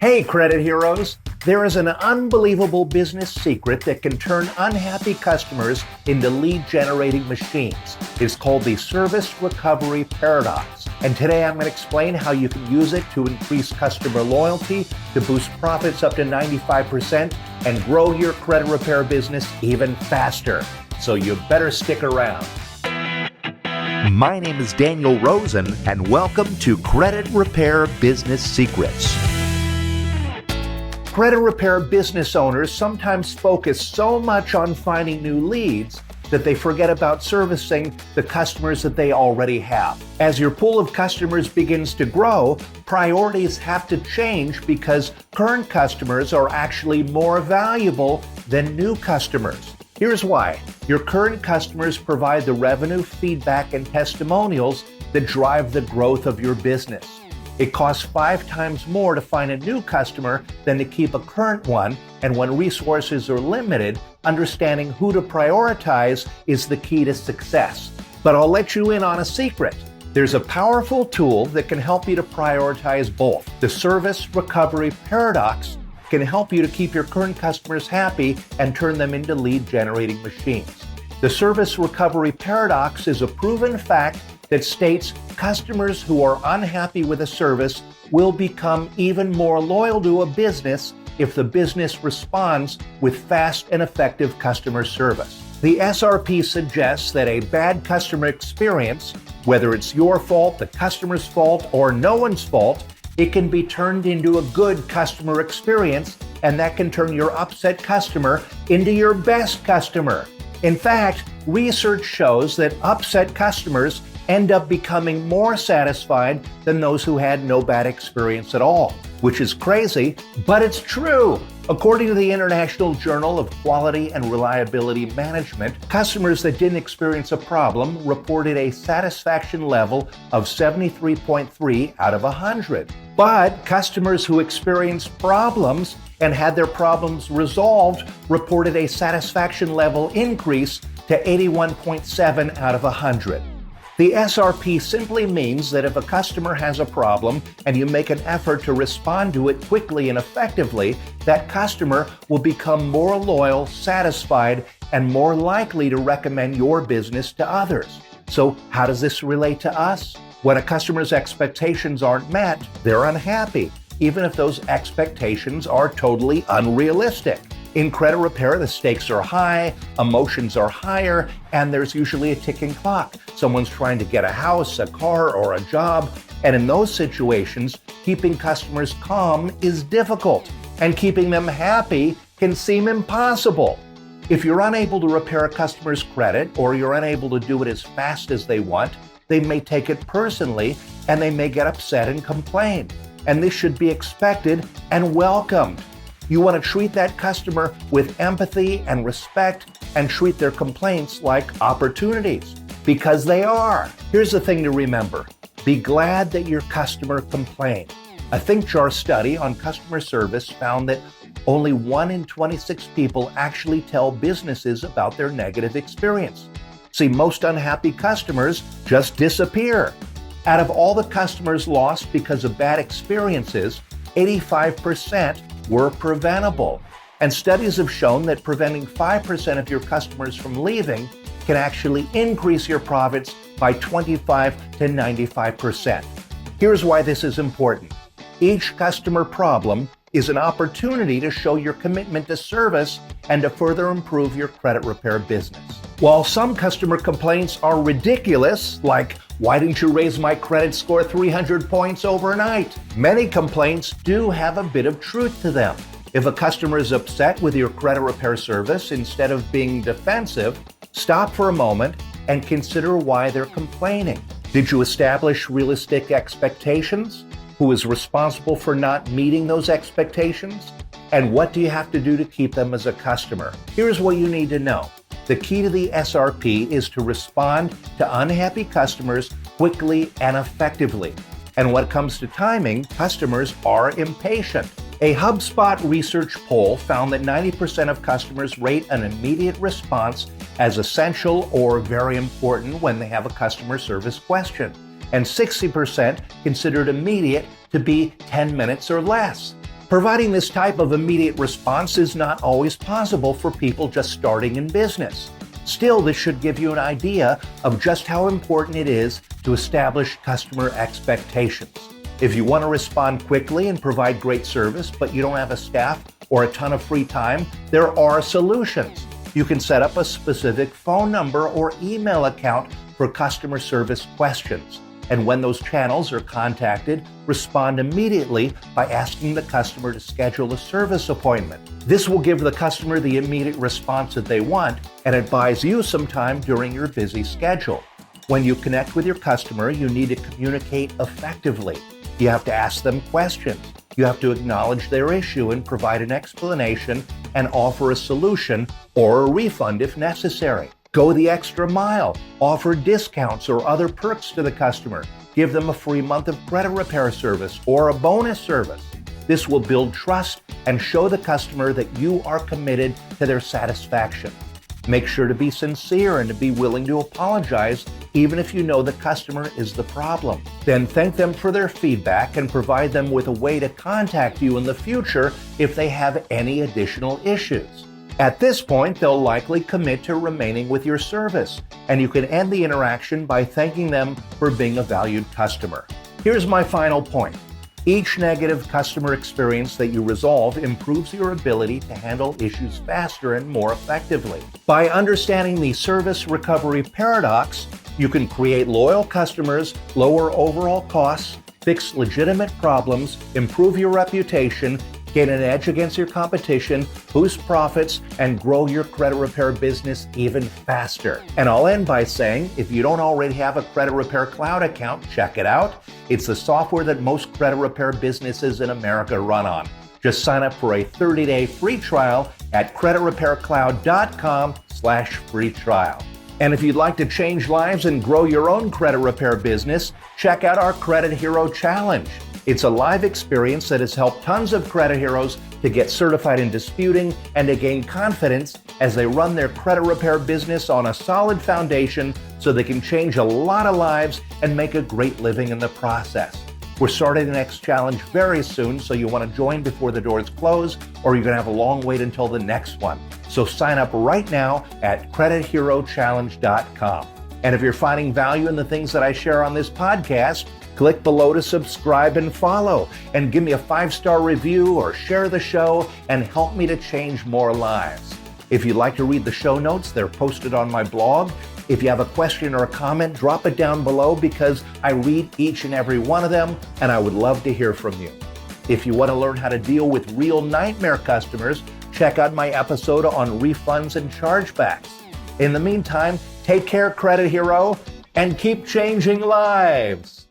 Hey, credit heroes! There is an unbelievable business secret that can turn unhappy customers into lead-generating machines. It's called the service recovery paradox. And today I'm going to explain how you can use it to increase customer loyalty, to boost profits up to 95%, and grow your credit repair business even faster. So you better stick around. My name is Daniel Rosen, and welcome to Credit Repair Business Secrets. Credit repair business owners sometimes focus so much on finding new leads that they forget about servicing the customers that they already have. As your pool of customers begins to grow, priorities have to change because current customers are actually more valuable than new customers. Here's why. Your current customers provide the revenue, feedback, and testimonials that drive the growth of your business. It costs 5 times more to find a new customer than to keep a current one, and when resources are limited, understanding who to prioritize is the key to success. But I'll let you in on a secret. There's a powerful tool that can help you to prioritize both. The service recovery paradox can help you to keep your current customers happy and turn them into lead-generating machines. The service recovery paradox is a proven fact that states customers who are unhappy with a service will become even more loyal to a business if the business responds with fast and effective customer service. The SRP suggests that a bad customer experience, whether it's your fault, the customer's fault, or no one's fault, it can be turned into a good customer experience, and that can turn your upset customer into your best customer. In fact, research shows that upset customers end up becoming more satisfied than those who had no bad experience at all, which is crazy, but it's true. According to the International Journal of Quality and Reliability Management, customers that didn't experience a problem reported a satisfaction level of 73.3 out of 100. But customers who experienced problems and had their problems resolved reported a satisfaction level increase to 81.7 out of 100. The SRP simply means that if a customer has a problem and you make an effort to respond to it quickly and effectively, that customer will become more loyal, satisfied, and more likely to recommend your business to others. So how does this relate to us? When a customer's expectations aren't met, they're unhappy, even if those expectations are totally unrealistic. In credit repair, the stakes are high, emotions are higher, and there's usually a ticking clock. Someone's trying to get a house, a car, or a job, and in those situations, keeping customers calm is difficult, and keeping them happy can seem impossible. If you're unable to repair a customer's credit, or you're unable to do it as fast as they want, they may take it personally, and they may get upset and complain. And this should be expected and welcomed. You want to treat that customer with empathy and respect and treat their complaints like opportunities, because they are. Here's the thing to remember. Be glad that your customer complained. A ThinkJar study on customer service found that only 1 in 26 people actually tell businesses about their negative experience. See, most unhappy customers just disappear. Out of all the customers lost because of bad experiences, 85% were preventable. And studies have shown that preventing 5% of your customers from leaving can actually increase your profits by 25 to 95%. Here's why this is important. Each customer problem is an opportunity to show your commitment to service and to further improve your credit repair business. While some customer complaints are ridiculous, like, "Why didn't you raise my credit score 300 points overnight?" Many complaints do have a bit of truth to them. If a customer is upset with your credit repair service, instead of being defensive, stop for a moment and consider why they're complaining. Did you establish realistic expectations? Who is responsible for not meeting those expectations? And what do you have to do to keep them as a customer? Here's what you need to know. The key to the SRP is to respond to unhappy customers quickly and effectively. And when it comes to timing, customers are impatient. A HubSpot research poll found that 90% of customers rate an immediate response as essential or very important when they have a customer service question. And 60% considered immediate to be 10 minutes or less. Providing this type of immediate response is not always possible for people just starting in business. Still, this should give you an idea of just how important it is to establish customer expectations. If you want to respond quickly and provide great service, but you don't have a staff or a ton of free time, there are solutions. You can set up a specific phone number or email account for customer service questions. And when those channels are contacted, respond immediately by asking the customer to schedule a service appointment. This will give the customer the immediate response that they want, and it buys you some time during your busy schedule. When you connect with your customer, you need to communicate effectively. You have to ask them questions. You have to acknowledge their issue and provide an explanation and offer a solution or a refund if necessary. Go the extra mile. Offer discounts or other perks to the customer. Give them a free month of credit repair service or a bonus service. This will build trust and show the customer that you are committed to their satisfaction. Make sure to be sincere and to be willing to apologize, even if you know the customer is the problem. Then thank them for their feedback and provide them with a way to contact you in the future if they have any additional issues. At this point, they'll likely commit to remaining with your service, and you can end the interaction by thanking them for being a valued customer. Here's my final point. Each negative customer experience that you resolve improves your ability to handle issues faster and more effectively. By understanding the service recovery paradox, you can create loyal customers, lower overall costs, fix legitimate problems, improve your reputation, gain an edge against your competition, boost profits, and grow your credit repair business even faster. And I'll end by saying, if you don't already have a Credit Repair Cloud account, check it out. It's the software that most credit repair businesses in America run on. Just sign up for a 30-day free trial at creditrepaircloud.com/free trial. And if you'd like to change lives and grow your own credit repair business, check out our Credit Hero Challenge. It's a live experience that has helped tons of credit heroes to get certified in disputing and to gain confidence as they run their credit repair business on a solid foundation so they can change a lot of lives and make a great living in the process. We're starting the next challenge very soon, so you want to join before the doors close, or you're going to have a long wait until the next one. So sign up right now at creditherochallenge.com. And if you're finding value in the things that I share on this podcast, click below to subscribe and follow, and give me a 5-star review or share the show and help me to change more lives. If you'd like to read the show notes, they're posted on my blog. If you have a question or a comment, drop it down below because I read each and every one of them, and I would love to hear from you. If you want to learn how to deal with real nightmare customers, check out my episode on refunds and chargebacks. In the meantime, take care, Credit Hero, and keep changing lives.